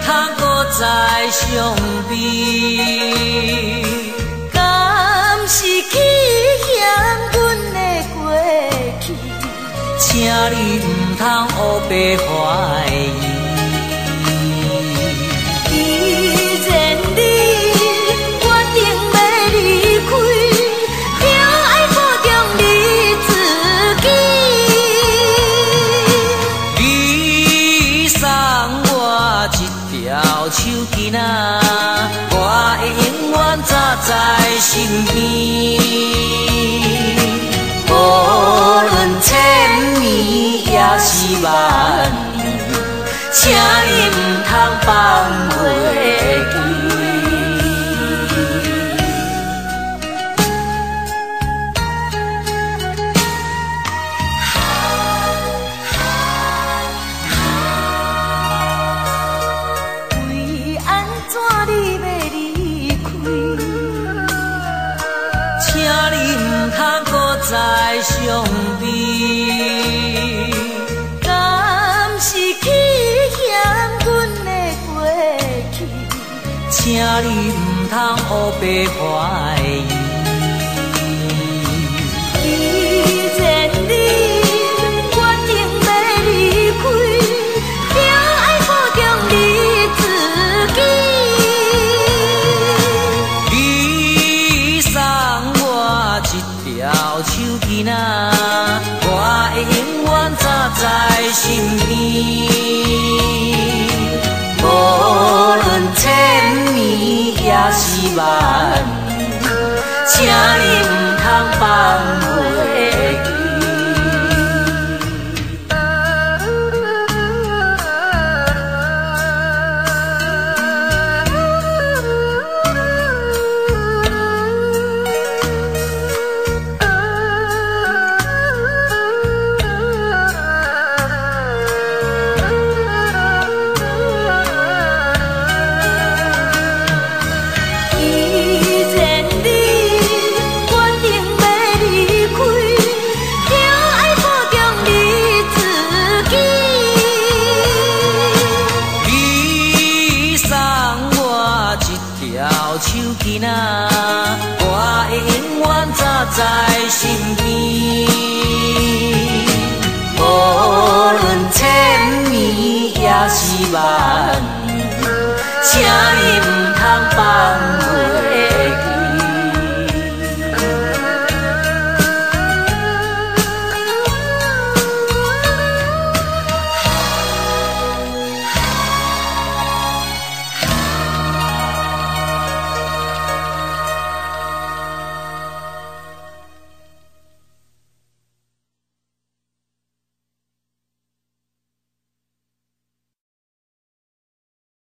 通搁再相比，敢是去嫌阮的过去？请你唔通黑白怀疑。既然你决定要离开，就爱保重你自己。你送我一条手巾仔，我会永远扎在身边。无论千年也是万年，请你唔通放袂记。为安怎你要离开？请你唔通搁再相比，敢是去嫌阮的过去？请你唔通黑白怀疑。既然你决定要离开，就爱保重你自己。你送我一条手巾仔，我会永远扎在身边。无论千年也是万年，请你唔通放袂记。手巾仔，我会永远扎在心